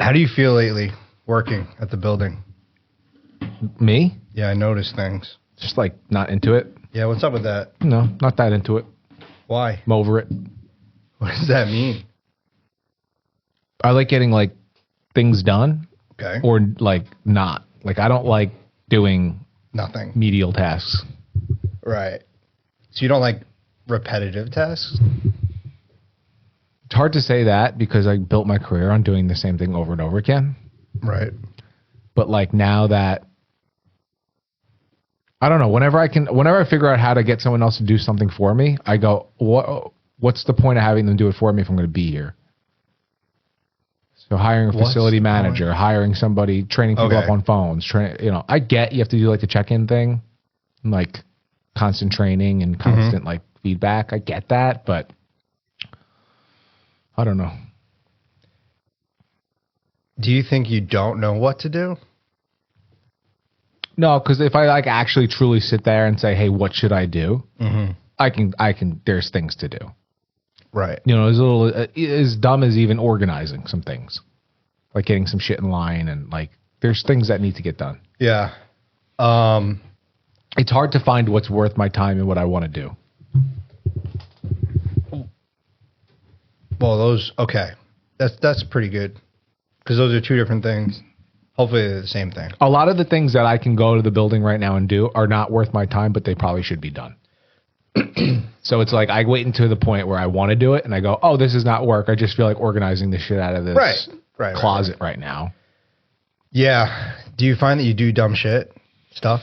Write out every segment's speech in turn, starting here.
How do you feel lately working at the building? Me? Yeah, I noticed things. Just like not into it. Yeah, what's up with that? No, not that into it. Why? I'm over it. What does that mean? I like getting like things done Okay. or like not. Like I don't like doing Nothing. medial tasks. Right. So you don't like repetitive tasks? It's hard to say that because I built my career on doing the same thing over and over again. Right. But like now that I don't know, whenever I figure out how to get someone else to do something for me, I go, what's the point of having them do it for me if I'm going to be here? So hiring a facility manager, hiring somebody, training people up on phones, I get you have to do like the check-in thing, like constant training and constant like feedback. I get that, but I don't know. Do you think you don't know what to do? No, because if I like actually truly sit there and say, "Hey, what should I do?" I can. There's things to do. Right. As dumb as even organizing some things, like getting some shit in line, and like there's things that need to get done. Yeah. It's hard to find what's worth my time and what I want to do. Well, that's pretty good because those are two different things. Hopefully they're the same thing. A lot of the things that I can go to the building right now and do are not worth my time, but they probably should be done. So it's like I wait until the point where I want to do it and I go, oh, this is not work. I just feel like organizing the shit out of this closet right now. Yeah. Do you find that you do dumb shit stuff?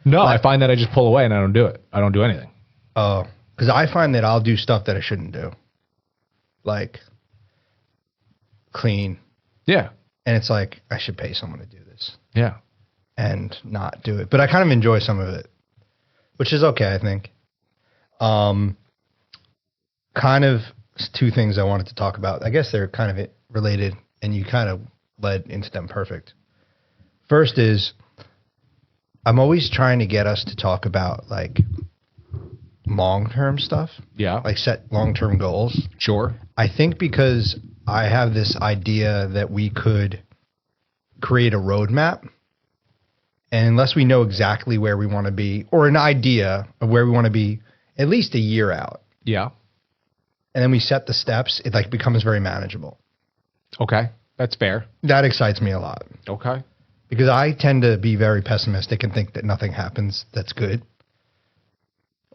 No, I find that I just pull away and I don't do it. I don't do anything. Oh, because I find that I'll do stuff that I shouldn't do. Like clean. Yeah. And it's like, I should pay someone to do this. Yeah. And not do it. But I kind of enjoy some of it, which is okay, I think. Kind of two things I wanted to talk about. I guess they're kind of related, and you kind of led into them perfect. First is, I'm always trying to get us to talk about, like, long-term stuff. Yeah. Like, set long-term goals. Sure. I think because I have this idea that we could create a roadmap, and unless we know exactly where we want to be, or an idea of where we want to be at least a year out. Yeah. And then we set the steps, it like becomes very manageable. Okay. That's fair. That excites me a lot. Okay. Because I tend to be very pessimistic and think that nothing happens that's good.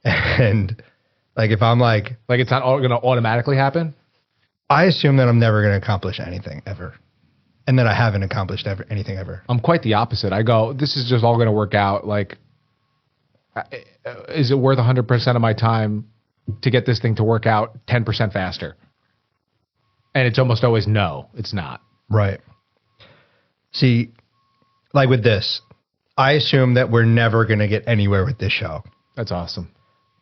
And like if I'm like it's not going to automatically happen? I assume that I'm never going to accomplish anything ever. And that I haven't accomplished anything ever. I'm quite the opposite. I go, this is just all going to work out. Like, is it worth 100% of my time to get this thing to work out 10% faster? And it's almost always no, it's not. Right. See, like with this, I assume that we're never going to get anywhere with this show. That's awesome.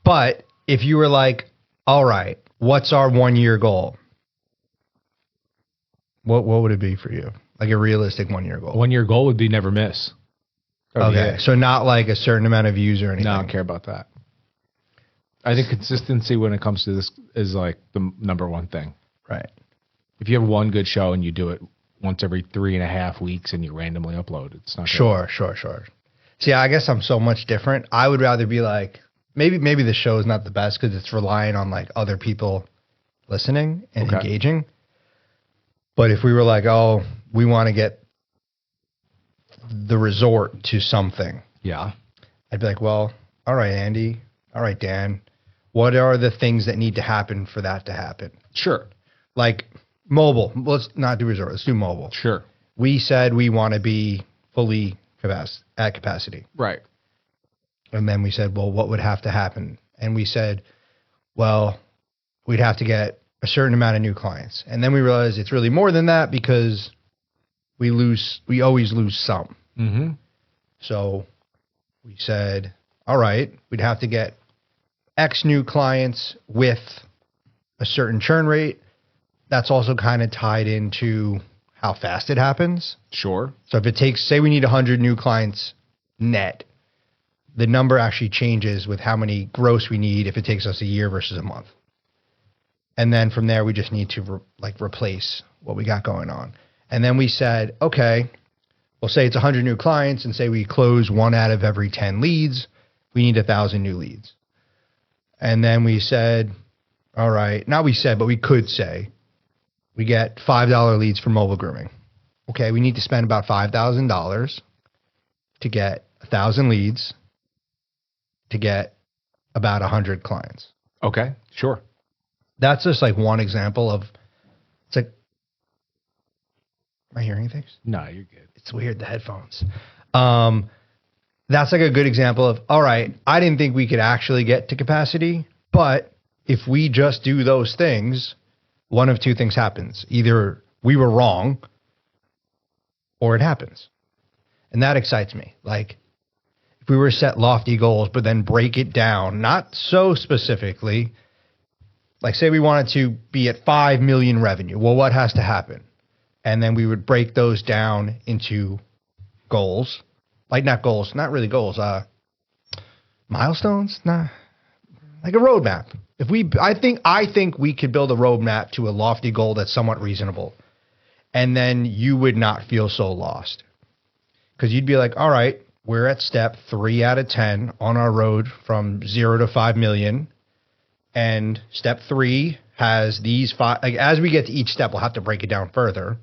But if you were like, all right, what's our 1 year goal? What would it be for you? Like a realistic 1 year goal? 1 year goal would be never miss. Okay. So not like a certain amount of views or anything. No, I don't care about that. I think consistency when it comes to this is like the number one thing. Right. If you have one good show and you do it once every 3.5 weeks and you randomly upload, it's not Sure. See, I guess I'm so much different. I would rather be like, maybe the show is not the best because it's relying on like other people listening and engaging. But if we were like, oh, we want to get the resort to something. Yeah. I'd be like, well, all right, Andy. All right, Dan. What are the things that need to happen for that to happen? Sure. Like mobile. Let's not do resort. Let's do mobile. Sure. We said we want to be fully at capacity. Right. And then we said, well, what would have to happen? And we said, well, we'd have to get a certain amount of new clients. And then we realized it's really more than that because we always lose some. Mm-hmm. So we said, all right, we'd have to get X new clients with a certain churn rate. That's also kind of tied into how fast it happens. Sure. So if it takes, say we need 100 new clients net, the number actually changes with how many gross we need if it takes us a year versus a month. And then from there, we just need to replace what we got going on. And then we said, okay, we'll say it's 100 new clients and say we close 1 out of every 10 leads. We need 1,000 new leads. And then we said, all right, not we said, but we could say we get $5 leads for mobile grooming. Okay, we need to spend about $5,000 to get 1,000 leads to get about 100 clients. Okay, sure. That's just like one example of, it's like, am I hearing things? No, you're good. It's weird, the headphones. That's like a good example of, all right, I didn't think we could actually get to capacity, but if we just do those things, one of two things happens. Either we were wrong or it happens. And that excites me. Like, if we were to set lofty goals, but then break it down, not so specifically, like say we wanted to be at 5 million revenue. Well, what has to happen? And then we would break those down into goals. Like not goals, not really goals, milestones? Nah. Like a roadmap. I think we could build a roadmap to a lofty goal that's somewhat reasonable. And then you would not feel so lost. Because you'd be like, all right, we're at step 3 out of 10 on our road from 0 to 5 million. And step 3 has these 5, like as we get to each step, we'll have to break it down further.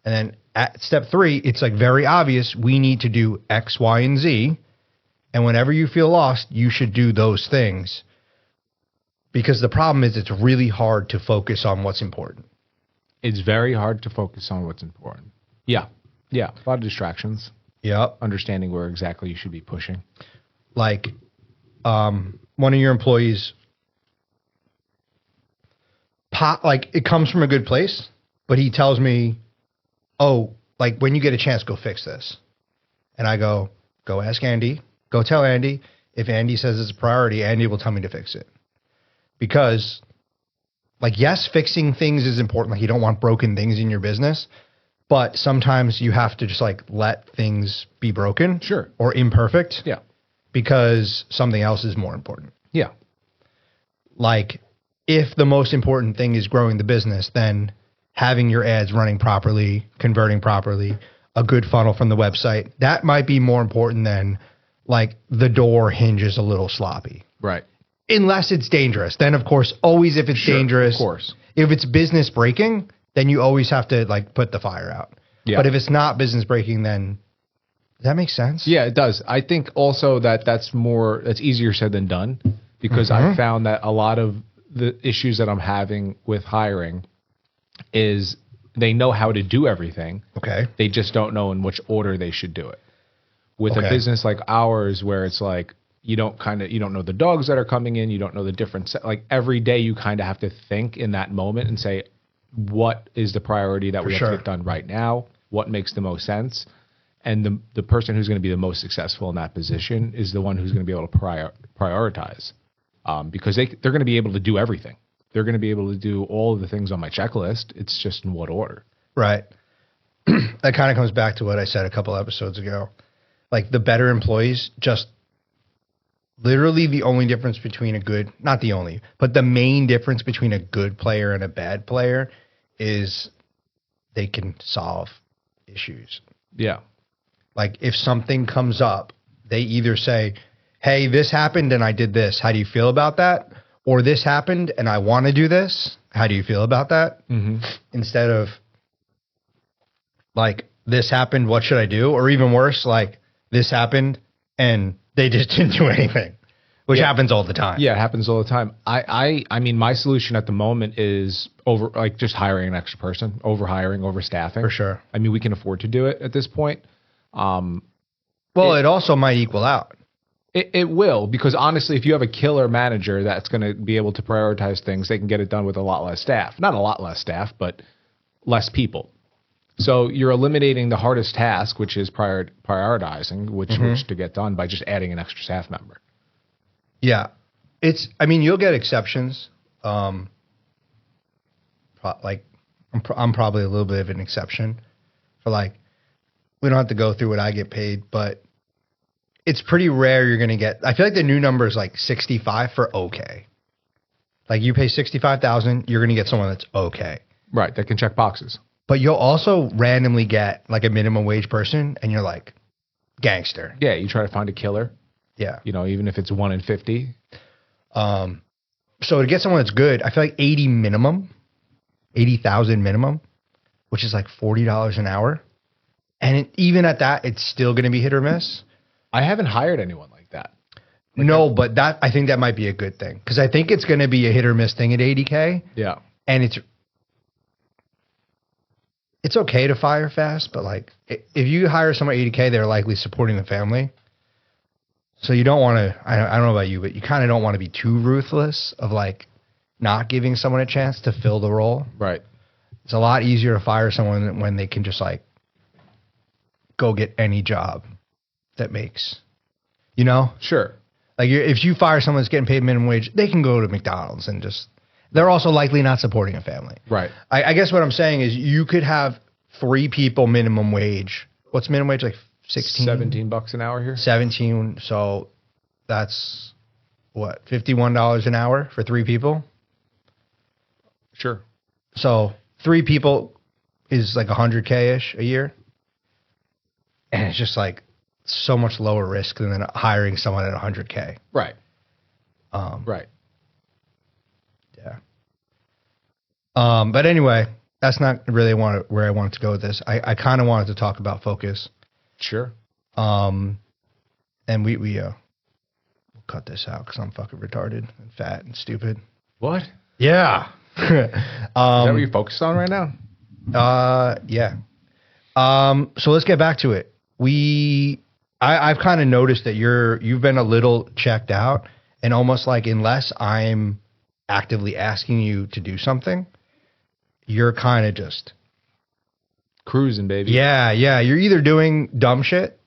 And then at step 3, it's like very obvious we need to do X, Y, and Z. And whenever you feel lost, you should do those things. Because the problem is it's really hard to focus on what's important. It's very hard to focus on what's important. Yeah. Yeah. A lot of distractions. Yep. Understanding where exactly you should be pushing. Like one of your employees, like it comes from a good place, but he tells me, oh, like when you get a chance, go fix this. And I go ask Andy, go tell Andy. If Andy says it's a priority, Andy will tell me to fix it. Because like, yes, fixing things is important. Like you don't want broken things in your business, but sometimes you have to just like let things be broken. Sure. Or imperfect. Yeah. Because something else is more important. Yeah. Like if the most important thing is growing the business, then having your ads running properly, converting properly, a good funnel from the website, that might be more important than like the door hinge is a little sloppy. Right. Unless it's dangerous. Then of course, always if it's dangerous, of course. If it's business breaking, then you always have to like put the fire out. Yeah. But if it's not business breaking, then does that make sense? Yeah, it does. I think also that's easier said than done because I've found that a lot of the issues that I'm having with hiring is they know how to do everything. Okay. They just don't know in which order they should do it. With a business like ours where it's like you don't know the dogs that are coming in, you don't know the different like every day you kind of have to think in that moment and say what is the priority that we have to get done right now? What makes the most sense? And the person who's going to be the most successful in that position is the one who's going to be able to prioritize because they're going to be able to do everything. They're going to be able to do all of the things on my checklist. It's just in what order. Right. That kind of comes back to what I said a couple episodes ago. Like the better employees, just literally the only difference between not the only, but the main difference between a good player and a bad player is they can solve issues. Yeah. Like if something comes up, they either say, hey, this happened and I did this. How do you feel about that? Or this happened and I want to do this. How do you feel about that? Mm-hmm. Instead of like, this happened, what should I do? Or even worse, like this happened and they just didn't do anything, which happens all the time. Yeah, it happens all the time. I mean, my solution at the moment is just hiring an extra person, overhiring, overstaffing. For sure. I mean, we can afford to do it at this point. It also might equal out. It will, because honestly, if you have a killer manager that's going to be able to prioritize things, they can get it done with a lot less staff. Not a lot less staff, but less people. So you're eliminating the hardest task, which is prioritizing, which to get done by just adding an extra staff member. Yeah. You'll get exceptions. I'm probably a little bit of an exception for we don't have to go through what I get paid, but it's pretty rare you're going to get, I feel like the new number is 65 for okay. Like you pay $65,000, you're going to get someone that's okay. Right. That can check boxes. But you'll also randomly get like a minimum wage person and you're like, gangster. Yeah, you try to find a killer. Yeah. You know, even if it's 1 in 50. So to get someone that's good, I feel like 80,000 minimum, which is like $40 an hour. And even at that, it's still going to be hit or miss. I haven't hired anyone like that. But I think that might be a good thing because I think it's going to be a hit or miss thing at 80K. Yeah. And it's okay to fire fast, but like if you hire someone at 80K, they're likely supporting the family. So you don't want to, I don't know about you, but you kind of don't want to be too ruthless of like not giving someone a chance to fill the role. Right. It's a lot easier to fire someone when they can just like go get any job that makes, you know? Sure. Like if you fire someone that's getting paid minimum wage, they can go to McDonald's and just, they're also likely not supporting a family. Right. I guess what I'm saying is you could have 3 people minimum wage. What's minimum wage? Like 16? $17 an hour here. 17. So that's what, $51 an hour for 3 people? Sure. So 3 people is like 100K-ish a year. And it's just like so much lower risk than hiring someone at 100K. Right. Right. Yeah. But anyway, that's not really where I wanted to go with this. I kind of wanted to talk about focus. Sure. And we'll cut this out because I'm fucking retarded and fat and stupid. What? Yeah. Is that what you're focused on right now? Yeah. So let's get back to it. I've kind of noticed that you've been a little checked out, and almost like unless I'm actively asking you to do something, you're kind of just cruising, baby. Yeah. You're either doing dumb shit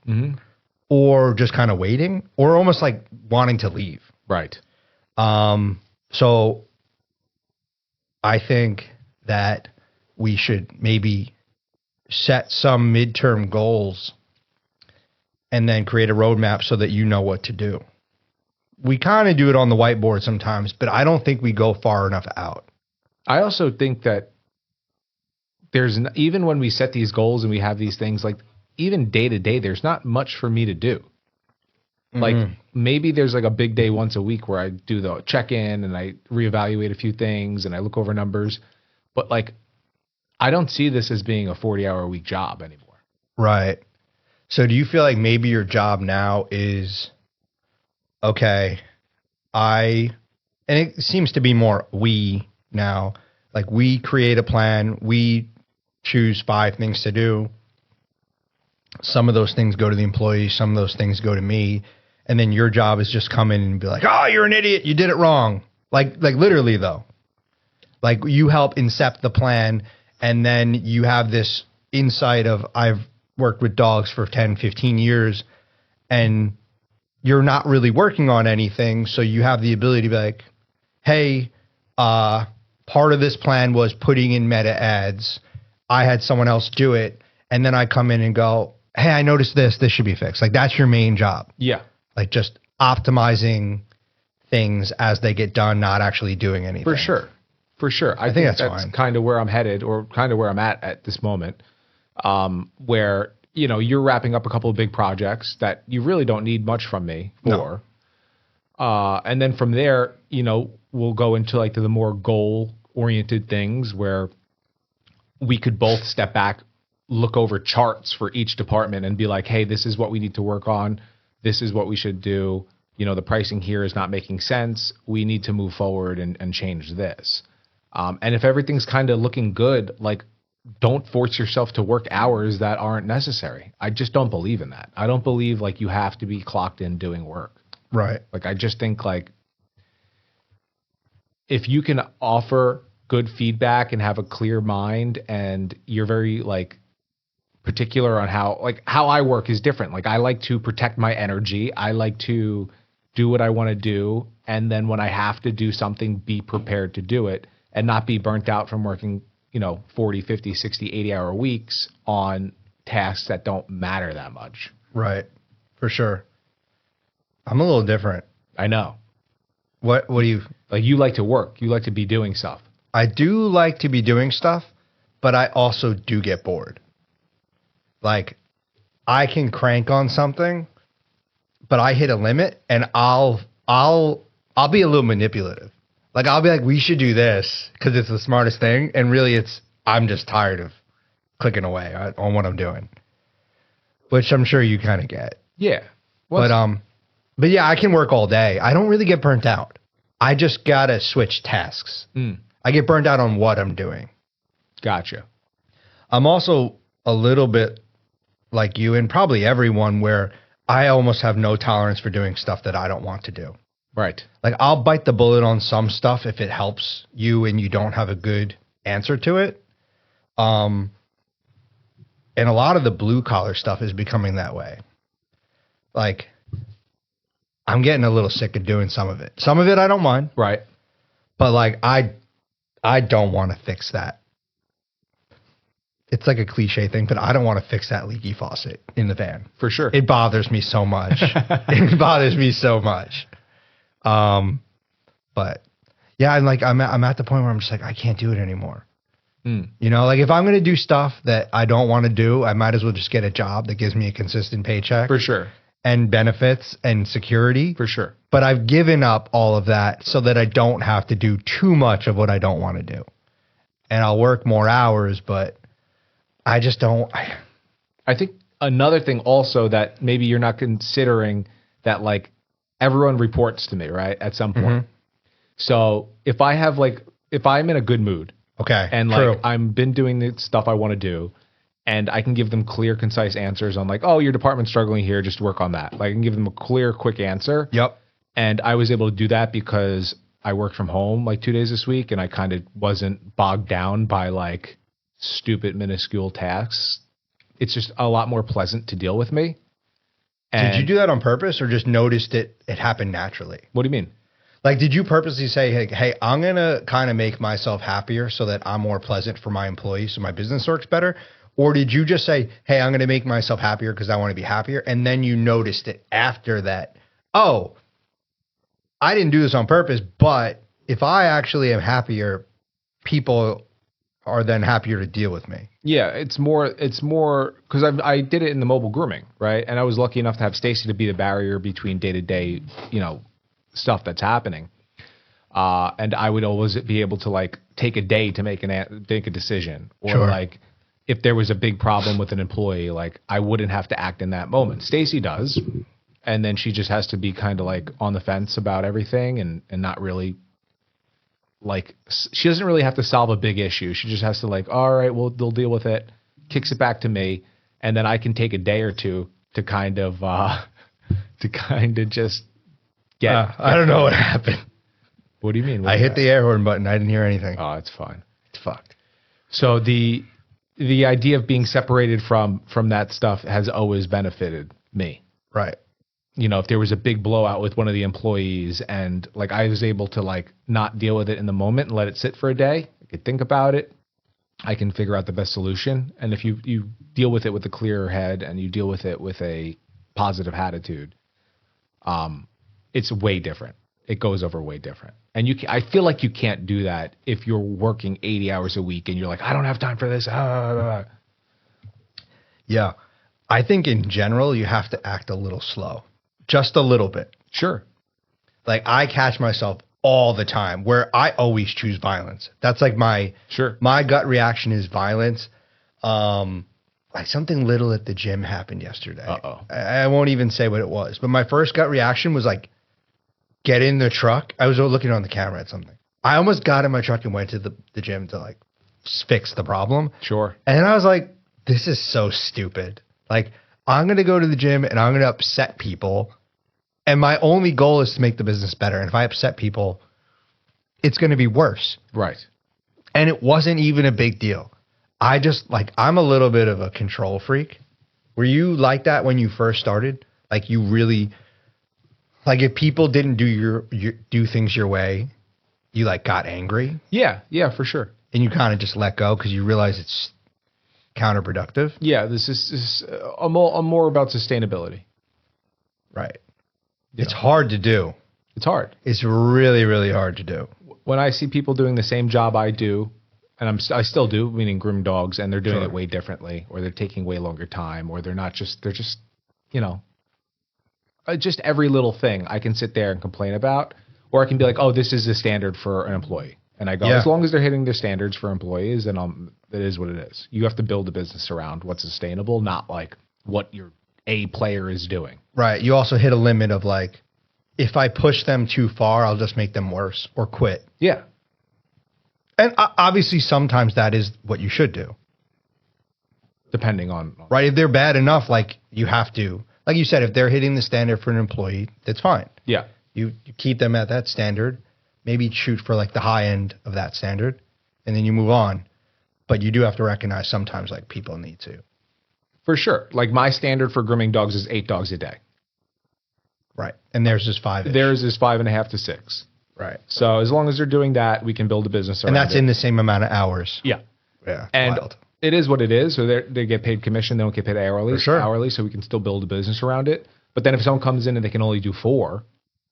or just kind of waiting or almost like wanting to leave. Right. So I think that we should maybe set some midterm goals and then create a roadmap so that you know what to do. We kind of do it on the whiteboard sometimes, but I don't think we go far enough out. I also think that even when we set these goals and we have these things, like even day to day, there's not much for me to do. Like maybe there's like a big day once a week where I do the check-in and I reevaluate a few things and I look over numbers. But like, I don't see this as being a 40-hour-a-week job anymore. Right. So do you feel like maybe your job now is, okay, and it seems to be more we now, like we create a plan, we choose 5 things to do. Some of those things go to the employee, some of those things go to me. And then your job is just come in and be like, oh, you're an idiot. You did it wrong. Like literally though, like you help incept the plan. And then you have this insight of I've worked with dogs for 10, 15 years and you're not really working on anything. So you have the ability to be like, hey, part of this plan was putting in meta ads. I had someone else do it. And then I come in and go, hey, I noticed this should be fixed. Like that's your main job. Yeah. Like just optimizing things as they get done, not actually doing anything. For sure. I think that's kind of where I'm headed or kind of where I'm at this moment, where, you know, you're wrapping up a couple of big projects that you really don't need much from me for. No. And then from there, you know, we'll go into like the more goal-oriented things where we could both step back, look over charts for each department and be like, hey, this is what we need to work on. This is what we should do. You know, the pricing here is not making sense. We need to move forward and change this. And if everything's kind of looking good, like don't force yourself to work hours that aren't necessary. I just don't believe in that. I don't believe like you have to be clocked in doing work. Right. Like I just think like if you can offer good feedback and have a clear mind and you're very like particular on how I work is different. Like I like to protect my energy. I like to do what I want to do. And then when I have to do something, be prepared to do it and not be burnt out from working, you know, 40, 50, 60, 80-hour weeks on tasks that don't matter that much. Right. For sure. I'm a little different. I know. What do you... Like you like to work. You like to be doing stuff. I do like to be doing stuff, but I also do get bored. Like, I can crank on something, but I hit a limit, and I'll be a little manipulative. Like, I'll be like, we should do this because it's the smartest thing, and really I'm just tired of clicking away on what I'm doing, which I'm sure you kind of get. Yeah. But yeah, I can work all day. I don't really get burnt out. I just gotta switch tasks. I get burnt out on what I'm doing. Gotcha. I'm also a little bit like you and probably everyone where I almost have no tolerance for doing stuff that I don't want to do. Right. Like, I'll bite the bullet on some stuff if it helps you and you don't have a good answer to it. And a lot of the blue collar stuff is becoming that way. Like, I'm getting a little sick of doing some of it. Some of it I don't mind. Right. But like, I don't want to fix that. It's like a cliche thing, but I don't want to fix that leaky faucet in the van. For sure. It bothers me so much. It bothers me so much. But yeah, I'm at the point where I'm just like, I can't do it anymore. You know, like, if I'm going to do stuff that I don't want to do, I might as well just get a job that gives me a consistent paycheck. For sure. And benefits and security. For sure. But I've given up all of that so that I don't have to do too much of what I don't want to do. And I'll work more hours, but I just don't. I think another thing also that maybe you're not considering, that like everyone reports to me, right? At some point. So if I'm in a good mood. Okay. And like, I've been doing the stuff I want to do, and I can give them clear, concise answers on like, oh, your department's struggling here, just work on that. Like, I can give them a clear, quick answer. Yep. And I was able to do that because I worked from home like 2 days this week, and I kind of wasn't bogged down by like stupid, minuscule tasks. It's just a lot more pleasant to deal with me. And did you do that on purpose, or just noticed it happened naturally? What do you mean? Like, did you purposely say, hey, I'm going to kind of make myself happier so that I'm more pleasant for my employees so my business works better? Or did you just say, hey, I'm going to make myself happier because I want to be happier? And then you noticed it after that. Oh, I didn't do this on purpose, but if I actually am happier, people are then happier to deal with me. Yeah, it's more because I did it in the mobile grooming, right? And I was lucky enough to have Stacy to be the barrier between day-to-day, stuff that's happening. And I would always be able to like take a day to make a decision, or Sure. like if there was a big problem with an employee, like I wouldn't have to act in that moment. Stacy does, and then she just has to be kind of like on the fence about everything and not really like, she doesn't really have to solve a big issue. She just has to like, all right, well, they'll deal with it, kicks it back to me, and then I can take a day or two to kind of just get. I don't know what happened. What do you mean? I hit the air horn button. I didn't hear anything. Oh, it's fine. It's fucked. So the idea of being separated from that stuff has always benefited me. Right. If there was a big blowout with one of the employees and like I was able to like not deal with it in the moment and let it sit for a day, I could think about it. I can figure out the best solution. And if you deal with it with a clearer head and you deal with it with a positive attitude, it's way different. It goes over way different. And I feel like you can't do that if you're working 80 hours a week and you're like, I don't have time for this. Yeah. I think in general, you have to act a little slow. Just a little bit. Sure. Like, I catch myself all the time where I always choose violence. That's like my gut reaction is violence. Like, something little at the gym happened yesterday. Uh-oh. I won't even say what it was, but my first gut reaction was like, get in the truck. I was looking on the camera at something. I almost got in my truck and went to the gym to like fix the problem. Sure. And I was like, this is so stupid. Like, I'm going to go to the gym and I'm going to upset people. And my only goal is to make the business better. And if I upset people, it's going to be worse. Right. And it wasn't even a big deal. I just I'm a little bit of a control freak. Were you like that when you first started? Like, you really, like, if people didn't do things your way, you like got angry? Yeah, for sure. And you kind of just let go because you realize it's counterproductive? Yeah, this is I'm more about sustainability. Right. It's hard to do. It's hard. It's really, really hard to do. When I see people doing the same job I do I still do, meaning groom dogs, and they're doing it way differently, or they're taking way longer time, or they're just, you know, just every little thing I can sit there and complain about, or I can be like, oh, this is the standard for an employee. And I go, as long as they're hitting their standards for employees, then it is what it is. You have to build a business around what's sustainable, not like what your A player is doing. Right. You also hit a limit of like, if I push them too far, I'll just make them worse or quit. Yeah. And obviously, sometimes that is what you should do. Depending on. Right. If they're bad enough, like you have to, like you said, if they're hitting the standard for an employee, that's fine. Yeah. You keep them at that standard, maybe shoot for like the high end of that standard, and then you move on. But you do have to recognize sometimes like people need to. For sure. Like my standard for grooming dogs is 8 dogs a day. Right. And theirs is 5. Theirs is 5.5 to 6. Right. So as long as they're doing that, we can build a business around it. And that's in the same amount of hours. Yeah. Yeah. And wild. It is what it is. So they get paid commission. They don't get paid hourly. For sure. Hourly, so we can still build a business around it. But then if someone comes in and they can only do 4,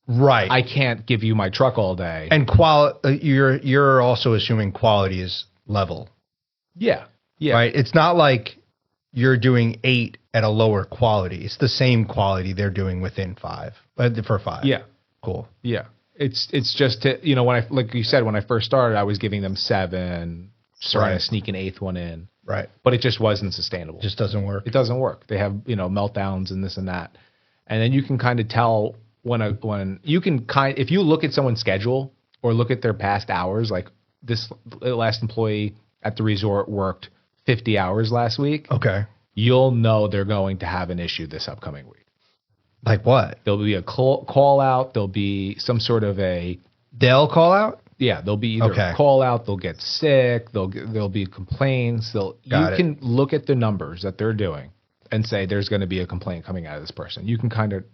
right, I can't give you my truck all day. And you're also assuming quality is level. Yeah. Yeah. Right. It's not like you're doing 8 at a lower quality. It's the same quality they're doing within 5, but for 5. Yeah. Cool. Yeah. It's just to, you know, like you said, when I first started, I was giving them 7, trying to sneak an 8th one in. Right. But it just wasn't sustainable. Just doesn't work. It doesn't work. They have, you know, meltdowns and this and that. And then you can kind of tell if you look at someone's schedule or look at their past hours, like this last employee at the resort worked 50 hours last week. Okay. You'll know they're going to have an issue this upcoming week. Like what? There'll be a call out. There'll be some sort of they'll call out? Yeah, they'll be either a call out, they'll get sick, there'll be complaints. You can look at the numbers that they're doing and say there's going to be a complaint coming out of this person. You can kind of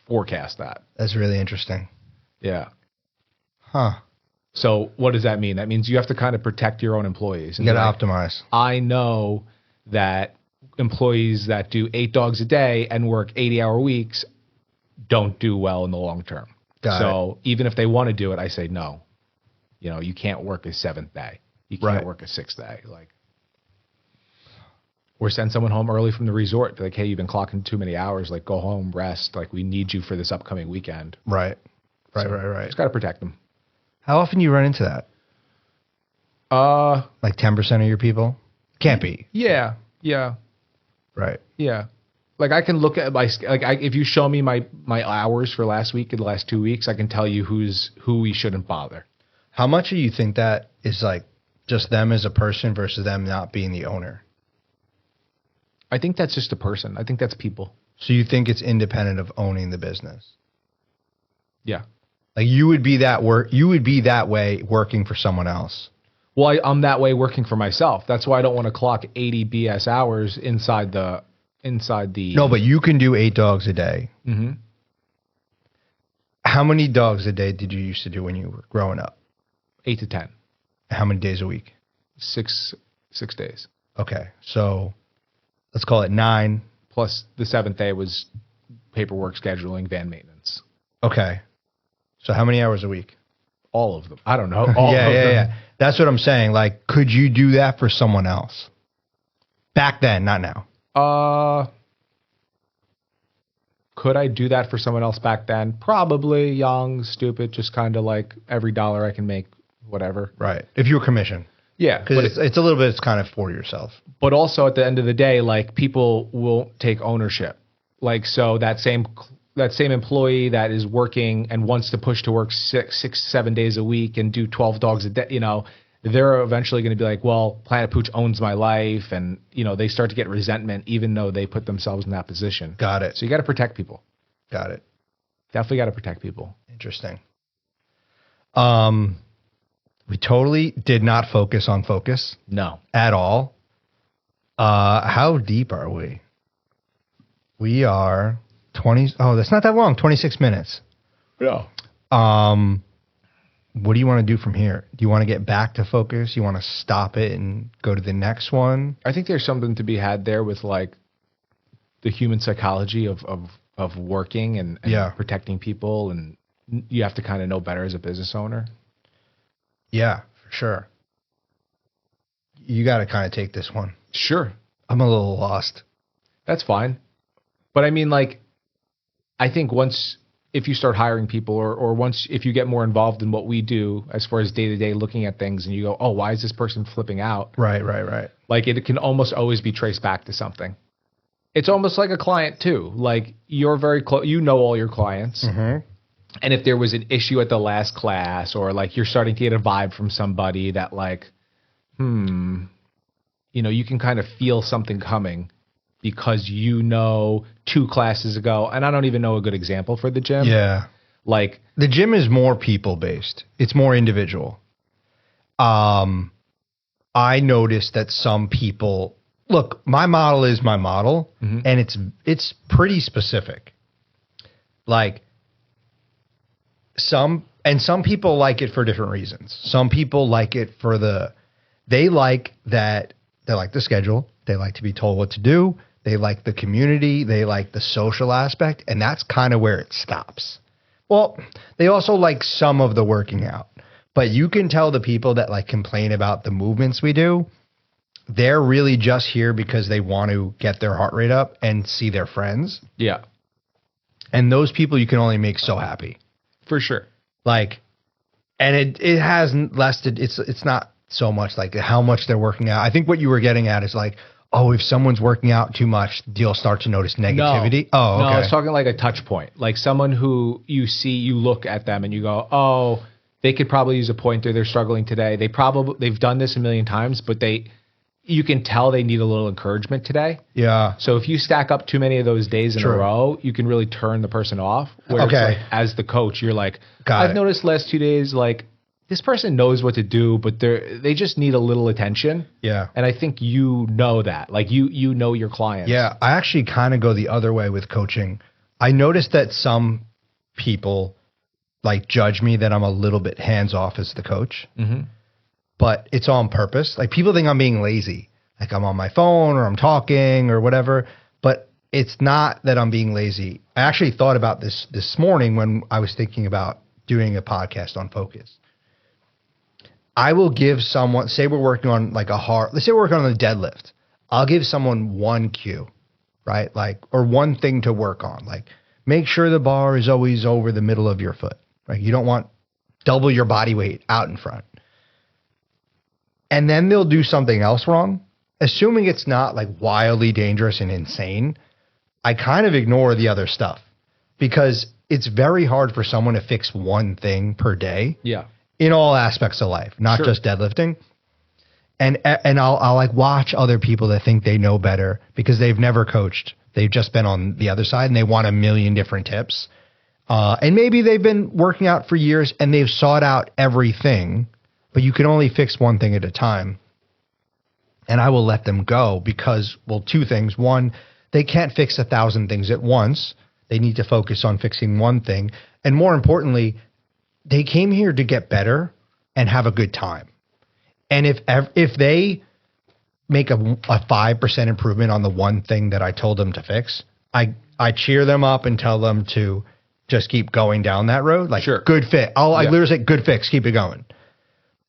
forecast that. That's really interesting. Yeah. Huh. So what does that mean? That means you have to kind of protect your own employees. You got to optimize. I know that employees that do 8 dogs a day and work 80-hour weeks don't do well in the long term. So even if they want to do it, I say no. You know, you can't work a 7th day. You can't work a 6th day. Like, or send someone home early from the resort. Be like, hey, you've been clocking too many hours. Like, go home, rest. Like, we need you for this upcoming weekend. Right. Right. Just got to protect them. How often do you run into that? Like 10% of your people? Can't be. Yeah. Yeah. Right. Yeah. Like I can look at if you show me my hours for last week and the last 2 weeks, I can tell you who we shouldn't bother. How much do you think that is like just them as a person versus them not being the owner? I think that's just a person. I think that's people. So you think it's independent of owning the business? Yeah. Like you would be that way working for someone else. Well, I'm that way working for myself. That's why I don't want to clock 80 BS hours inside the. No, but you can do 8 dogs a day. Mm-hmm. How many dogs a day did you used to do when you were growing up? 8 to 10. How many days a week? 6 days. Okay, so let's call it 9. Plus the 7th day was paperwork, scheduling, van maintenance. Okay, so how many hours a week? All of them. I don't know. Yeah. That's what I'm saying. Like, could you do that for someone else? Back then, not now. Could I do that for someone else back then? Probably. Young, stupid, just kind of like every dollar I can make, whatever. Right. If you were commissioned. Yeah. Because it's a little bit, it's kind of for yourself. But also at the end of the day, like people will take ownership. Like, so that same employee that is working and wants to push to work 6-7 days a week and do 12 dogs a day, you know, they're eventually going to be like, well, Planet Pooch owns my life. And, you know, they start to get resentment even though they put themselves in that position. Got it. So you got to protect people. Got it. Definitely got to protect people. Interesting. We totally did not focus on focus. No. At all. How deep are we? We are 20. Oh, that's not that long. 26 minutes. Yeah. What do you want to do from here? Do you want to get back to focus? You want to stop it and go to the next one? I think there's something to be had there with like the human psychology of working and protecting people, and you have to kind of know better as a business owner. Yeah, for sure. you got to kind of take this one. Sure. I'm a little lost. That's fine. But I mean, like, I think if you start hiring people or if you get more involved in what we do as far as day to day looking at things and you go, oh, why is this person flipping out? Right. Like it can almost always be traced back to something. It's almost like a client too. Like you're very close, you know all your clients. Mm-hmm. And if there was an issue at the last class or like you're starting to get a vibe from somebody that like, you can kind of feel something coming because 2 classes ago, and I don't even know a good example for the gym. Yeah. Like the gym is more people based. It's more individual. I noticed that some people, look, my model is my model, and it's pretty specific. Like some people like it for different reasons. Some people like it for they like the schedule. They like to be told what to do. They like the community. They like the social aspect. And that's kind of where it stops. Well, they also like some of the working out. But you can tell the people that like complain about the movements we do, they're really just here because they want to get their heart rate up and see their friends. Yeah. And those people you can only make so happy. For sure. Like, and it hasn't lasted. It's not so much like how much they're working out. I think what you were getting at is like, oh, if someone's working out too much, you'll start to notice negativity. No, okay. I was talking like a touch point, like someone who you look at them and you go, oh, they could probably use a pointer. They're struggling today. They've done this a million times, but you can tell they need a little encouragement today. Yeah. So if you stack up too many of those days in a row, you can really turn the person off. Where it's like, as the coach, you're like, I've noticed last 2 days, like this person knows what to do, but they just need a little attention. Yeah. And I think you know that. Like you know your clients. Yeah. I actually kind of go the other way with coaching. I noticed that some people like judge me that I'm a little bit hands off as the coach. Mm-hmm. But it's on purpose. Like people think I'm being lazy. Like I'm on my phone or I'm talking or whatever. But it's not that I'm being lazy. I actually thought about this morning when I was thinking about doing a podcast on focus. I will give someone, say we're working on like let's say we're working on a deadlift. I'll give someone one cue, right? Like, or one thing to work on. Like make sure the bar is always over the middle of your foot, right? You don't want double your body weight out in front. And then they'll do something else wrong. Assuming it's not like wildly dangerous and insane, I kind of ignore the other stuff because it's very hard for someone to fix one thing per day. Yeah. In all aspects of life, not just deadlifting. And I'll like watch other people that think they know better because they've never coached. They've just been on the other side and they want a million different tips. And maybe they've been working out for years and they've sought out everything, but you can only fix one thing at a time. And I will let them go because, well, 2 things. One, they can't fix 1,000 things at once. They need to focus on fixing one thing. And more importantly, they came here to get better and have a good time. And if they make a 5% improvement on the one thing that I told them to fix, I cheer them up and tell them to just keep going down that road. Like, good fit. I literally say, good fix, keep it going.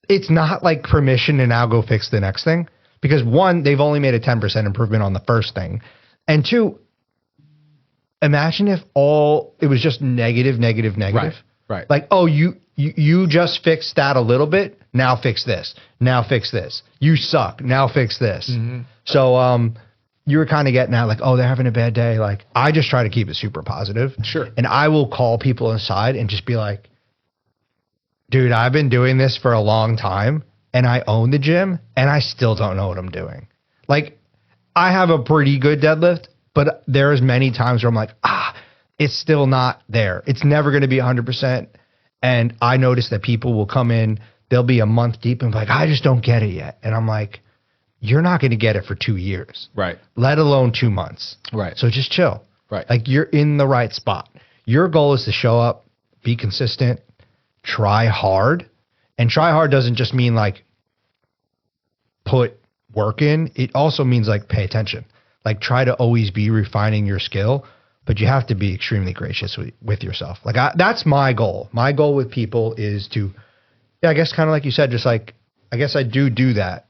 It's not like permission to now go fix the next thing. Because 1, they've only made a 10% improvement on the first thing. And 2, imagine if it was just negative. Right. Like, oh, you just fixed that a little bit. Now fix this. Now fix this. You suck. Now fix this. Mm-hmm. So you were kind of getting at like, oh, they're having a bad day. Like, I just try to keep it super positive. Sure. And I will call people aside and just be like, dude, I've been doing this for a long time and I own the gym and I still don't know what I'm doing. Like, I have a pretty good deadlift, but there's many times where I'm like, it's still not there. It's never going to be 100%. And I notice that people will come in, they'll be a month deep and be like, I just don't get it yet. And I'm like, you're not going to get it for 2 years. Right. Let alone 2 months. Right. So just chill. Right. Like you're in the right spot. Your goal is to show up, be consistent, try hard. And try hard doesn't just mean like put work in. It also means like pay attention. Like try to always be refining your skill. But you have to be extremely gracious with yourself. Like that's my goal. My goal with people is to, I guess kind of like you said, just like, I guess I do that.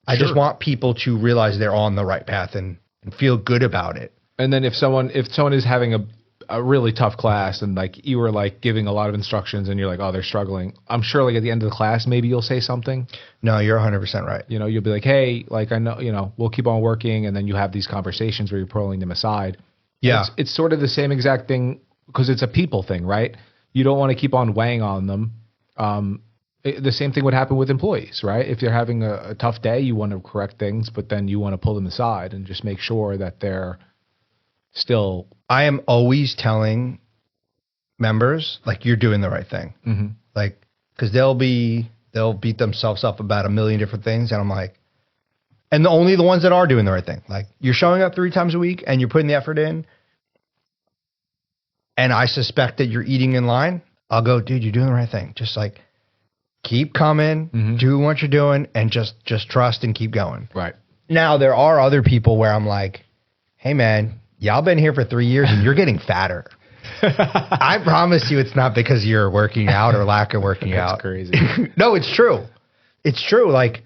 I just want people to realize they're on the right path and feel good about it. And then if someone is having a really tough class and like you were like giving a lot of instructions and you're like, oh, they're struggling, I'm sure like at the end of the class, maybe you'll say something. No, you're 100% right. You know, you'll be like, hey, like I know, you know, we'll keep on working. And then you have these conversations where you're pulling them aside. Yeah. It's sort of the same exact thing because it's a people thing, right? You don't want to keep on weighing on them. The same thing would happen with employees, right? If they're having a tough day, you want to correct things, but then you want to pull them aside and just make sure that they're still. I am always telling members, like, you're doing the right thing. Mm-hmm. Like, because they'll beat themselves up about a million different things. And I'm like, and only the ones that are doing the right thing. Like, you're showing up 3 times a week and you're putting the effort in. And I suspect that you're eating in line. I'll go, dude, you're doing the right thing. Just like, keep coming, do what you're doing, and just trust and keep going. Right. Now, there are other people where I'm like, hey, man, y'all been here for 3 years and you're getting fatter. I promise you it's not because you're working out or lack of working out. That's crazy. No, it's true. It's true. Like,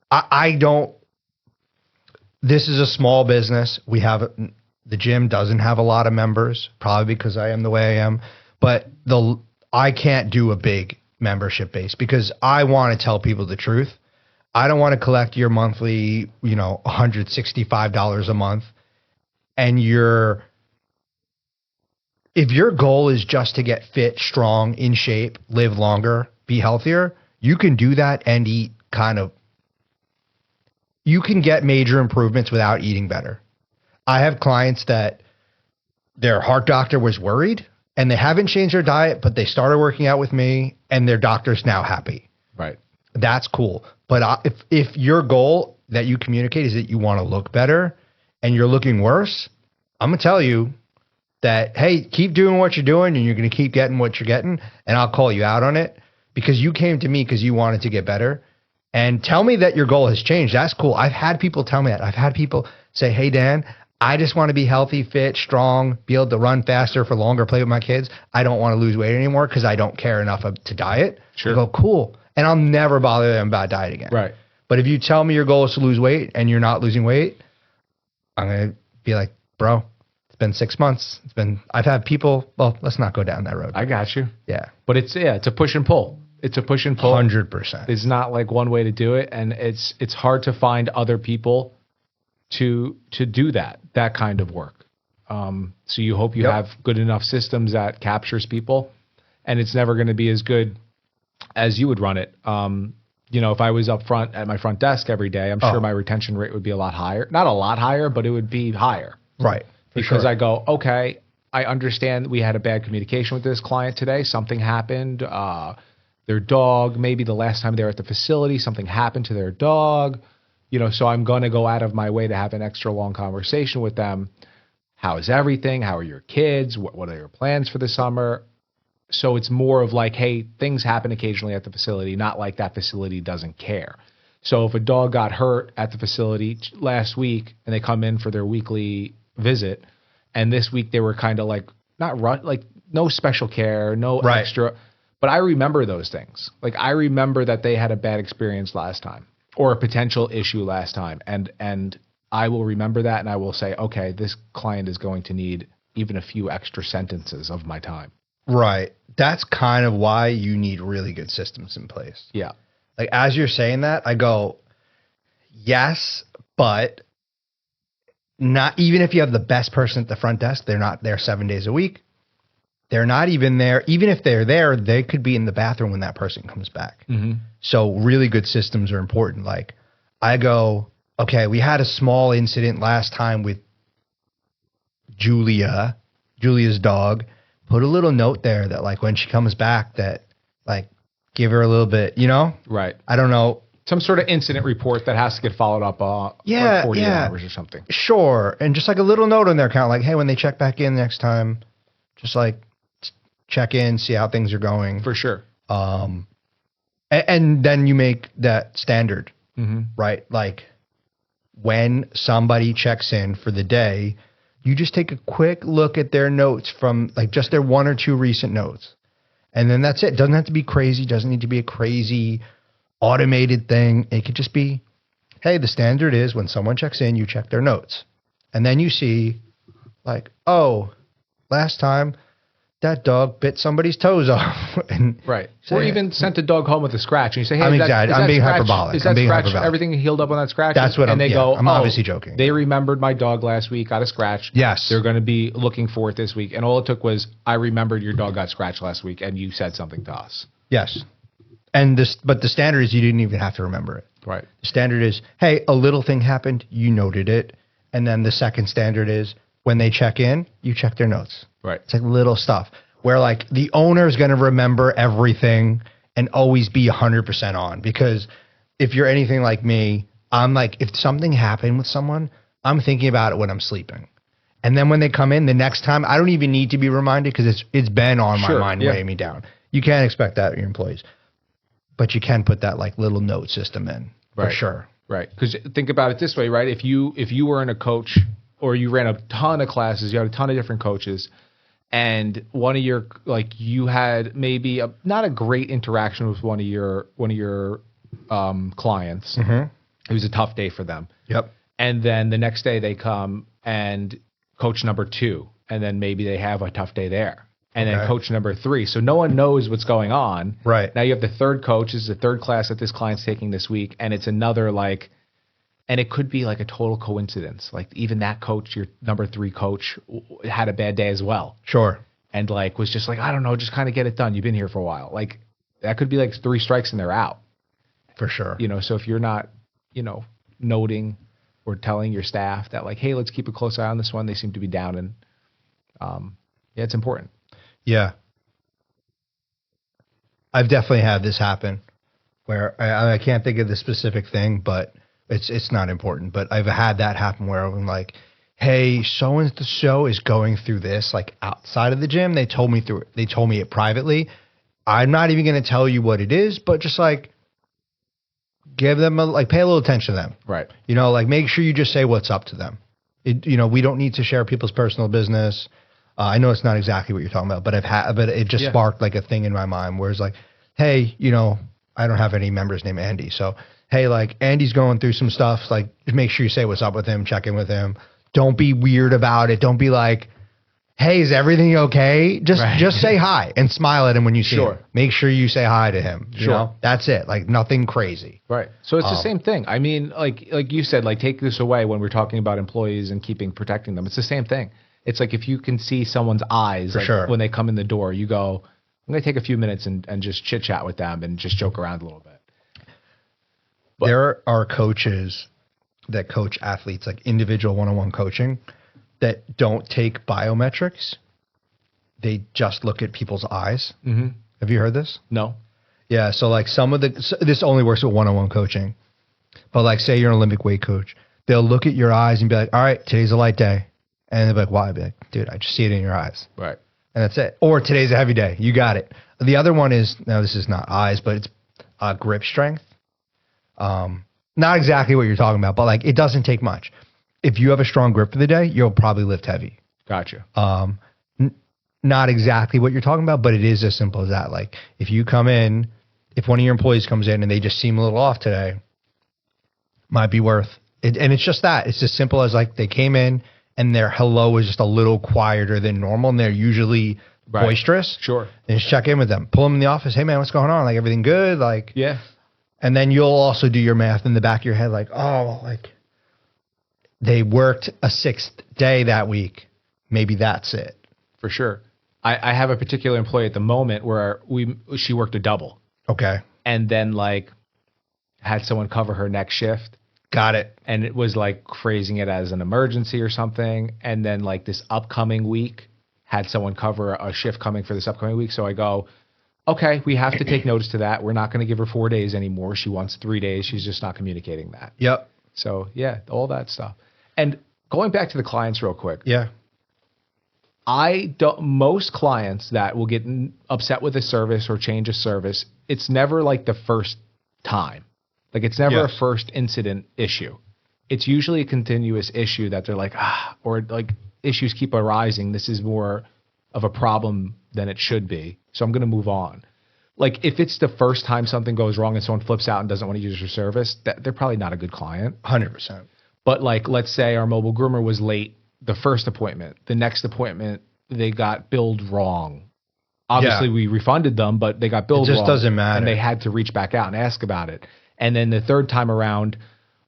I don't, this is a small business. The gym doesn't have a lot of members, probably because I am the way I am, but I can't do a big membership base because I want to tell people the truth. I don't want to collect your monthly, $165 a month. And if your goal is just to get fit, strong, in shape, live longer, be healthier, you can do that and eat you can get major improvements without eating better. I have clients that their heart doctor was worried and they haven't changed their diet, but they started working out with me and their doctor's now happy. Right. That's cool. But if your goal that you communicate is that you want to look better and you're looking worse, I'm going to tell you that, hey, keep doing what you're doing and you're going to keep getting what you're getting, and I'll call you out on it because you came to me because you wanted to get better. And tell me that your goal has changed. That's cool. I've had people tell me that. I've had people say, hey, Dan, I just want to be healthy, fit, strong, be able to run faster for longer, play with my kids. I don't want to lose weight anymore because I don't care enough to diet. Sure. I go, cool. And I'll never bother them about diet again. Right. But if you tell me your goal is to lose weight and you're not losing weight, I'm going to be like, bro, it's been 6 months. I've had people, well, let's not go down that road. I got you. Yeah. But it's a push and pull. It's a push and pull. 100%. It's not like one way to do it. And it's hard to find other people to do that kind of work. So you hope you have good enough systems that captures people, and it's never going to be as good as you would run it. If I was up front at my front desk every day, I'm sure my retention rate would be a lot higher. Not a lot higher, but it would be higher. Right. Because I go, okay, I understand we had a bad communication with this client today. Something happened. Their dog, maybe the last time they were at the facility, something happened to their dog. So I'm going to go out of my way to have an extra long conversation with them. How is everything? How are your kids? What are your plans for the summer? So it's more of like, hey, things happen occasionally at the facility, not like that facility doesn't care. So if a dog got hurt at the facility last week and they come in for their weekly visit, and this week they were kind of like, no special care, no extra. But I remember those things. Like I remember that they had a bad experience last time or a potential issue last time. And I will remember that and I will say, okay, this client is going to need even a few extra sentences of my time. Right. That's kind of why you need really good systems in place. Yeah. Like as you're saying that, I go, yes, but not even if you have the best person at the front desk, they're not there 7 days a week. They're not even there. Even if they're there, they could be in the bathroom when that person comes back. Mm-hmm. So really good systems are important. Like I go, okay, we had a small incident last time with Julia's dog. Put a little note there that like when she comes back that like give her a little bit, Right. I don't know. Some sort of incident report that has to get followed up like 48 hours or something. Sure. And just like a little note on their account, like, hey, when they check back in next time, just like check in, see how things are going. For sure. And then you make that standard, right? Like when somebody checks in for the day, you just take a quick look at their notes from like just their 1 or 2 recent notes. And then that's it. Doesn't have to be crazy. Doesn't need to be a crazy automated thing. It could just be, hey, the standard is when someone checks in, you check their notes. And then you see like, oh, last time that dog bit somebody's toes off. And right. Or even sent a dog home with a scratch. And you say, hey, I'm being hyperbolic. Is that scratch everything healed up on that scratch? That's what and they go, I'm obviously joking. They remembered my dog last week, got a scratch. Yes. They're going to be looking for it this week. And all it took was, I remembered your dog got scratched last week and you said something to us. Yes. But the standard is you didn't even have to remember it. Right. The standard is, hey, a little thing happened, you noted it. And then the second standard is when they check in, you check their notes. Right. It's like little stuff where like the owner is going to remember everything and always be 100% on. Because if you're anything like me, I'm like, if something happened with someone, I'm thinking about it when I'm sleeping. And then when they come in the next time, I don't even need to be reminded because it's been on my mind weighing me down. You can't expect that of your employees. But you can put that like little note system in for sure. Right. Because think about it this way, right? If you were in a coach or you ran a ton of classes, you had a ton of different coaches, and one of your you had maybe not a great interaction with one of your clients. Mm-hmm. It was a tough day for them. Yep. And then the next day they come and coach number 2, and then maybe they have a tough day there. And then coach number 3. So no one knows what's going on. Right. Now you have the third coach. This is the third class that this client's taking this week. And it's another and it could be like a total coincidence. Like even that coach, your number 3 coach, had a bad day as well. Sure. And was just I don't know, just kind of get it done. You've been here for a while. Like that could be 3 strikes and they're out. For sure. So if you're not, noting or telling your staff that hey, let's keep a close eye on this one. They seem to be down and it's important. Yeah. I've definitely had this happen where I can't think of the specific thing, but it's not important. But I've had that happen where I'm like, hey, so-and-so is going through this outside of the gym. They told me it privately. I'm not even going to tell you what it is, but just give them pay a little attention to them. Right. Make sure you just say what's up to them. We don't need to share people's personal business. I know it's not exactly what you're talking about, but it just sparked a thing in my mind where it's hey, I don't have any members named Andy. So, hey, Andy's going through some stuff. Just make sure you say what's up with him, check in with him. Don't be weird about it. Don't be hey, is everything okay? Just say hi and smile at him when you see him. Make sure you say hi to him. Sure. That's it. Nothing crazy. Right. So it's the same thing. I mean, like you said, take this away when we're talking about employees and protecting them. It's the same thing. It's if you can see someone's eyes when they come in the door, you go, I'm going to take a few minutes and just chit chat with them and just joke around a little bit. But there are coaches that coach athletes, individual one-on-one coaching, that don't take biometrics. They just look at people's eyes. Mm-hmm. Have you heard this? No. Yeah. So this only works with one-on-one coaching, but say you're an Olympic weight coach, they'll look at your eyes and be like, all right, today's a light day. And they'll be like, why? I'd be like, dude, I just see it in your eyes. Right. And that's it. Or today's a heavy day. You got it. The other one is, now this is not eyes, but it's grip strength. Not exactly what you're talking about, but it doesn't take much. If you have a strong grip for the day, you'll probably lift heavy. Gotcha. Not exactly what you're talking about, but it is as simple as that. If you come in, if one of your employees comes in and they just seem a little off today, might be worth it. And it's just that. It's as simple as they came in and their hello is just a little quieter than normal, and they're usually boisterous. Sure. And just check in with them. Pull them in the office. Hey, man, what's going on? Everything good? Yeah. And then you'll also do your math in the back of your head, they worked a 6th day that week. Maybe that's it. For sure. I have a particular employee at the moment where she worked a double. Okay. And then had someone cover her next shift. Got it. And it was phrasing it as an emergency or something. And then this upcoming week had someone cover a shift coming for this upcoming week. So I go, okay, we have to take notice to that. We're not going to give her 4 days anymore. She wants 3 days. She's just not communicating that. Yep. So yeah, all that stuff. And going back to the clients real quick. Yeah. Most clients that will get upset with a service or change a service, it's never the first time. It's never a first incident issue. It's usually a continuous issue that they're or issues keep arising. This is more of a problem than it should be. So I'm going to move on. like if it's the first time something goes wrong and someone flips out and doesn't want to use your service, that they're probably not a good client. 100%. But like, let's say our mobile groomer was late the first appointment, the next appointment they got billed wrong. Obviously, we refunded them, but they got billed wrong. It just doesn't matter. And they had to reach back out and ask about it. And then the third time around,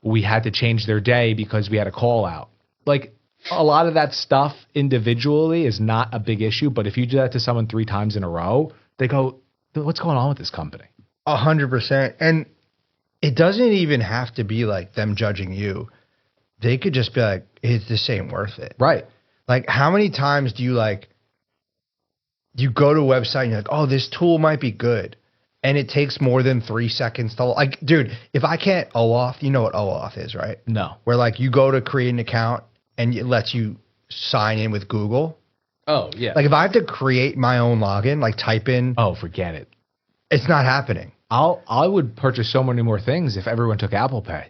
we had to change their day because we had a call out. Like, a lot of that stuff individually is not a big issue. But if you do that to someone 3 times in a row, they go, what's going on with this company? 100%. And it doesn't even have to be like them judging you. They could just be like, this ain't worth it. Right. Like, how many times do you like, you go to a website and you're like, oh, this tool might be good. And it takes more than 3 seconds to, like, dude, if I can't OAuth, you know what OAuth is, right? No. Where like you go to create an account and it lets you sign in with Google. Oh, yeah. Like if I have to create my own login, like type in. Oh, forget it. It's not happening. I would purchase so many more things if everyone took Apple Pay.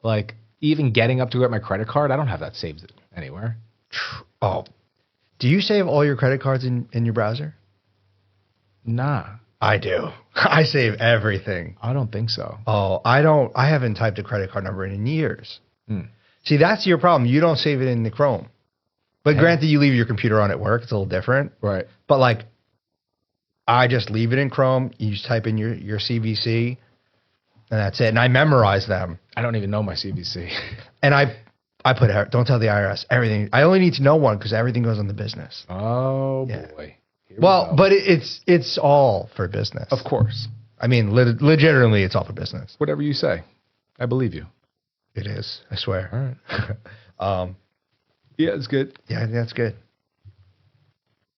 Like even getting up to get my credit card, I don't have that saved anywhere. Oh. Do you save all your credit cards in your browser? Nah. I do. I save everything. I don't think so. Oh, I don't. I haven't typed a credit card number in years. See, that's your problem. You don't save it in the Chrome. But granted, you leave your computer on at work. It's a little different. Right. But like, I just leave it in Chrome. You just type in your CVC, and that's it. And I memorize them. I don't even know my CVC. And I put, don't tell the IRS, everything. I only need to know one because everything goes on the business. Oh, yeah. Boy. Well, but it's all for business. Of course. I mean, legitimately, it's all for business. Whatever you say. I believe you. It is. I swear. All right. Okay. Yeah, it's good. Yeah, I think that's good.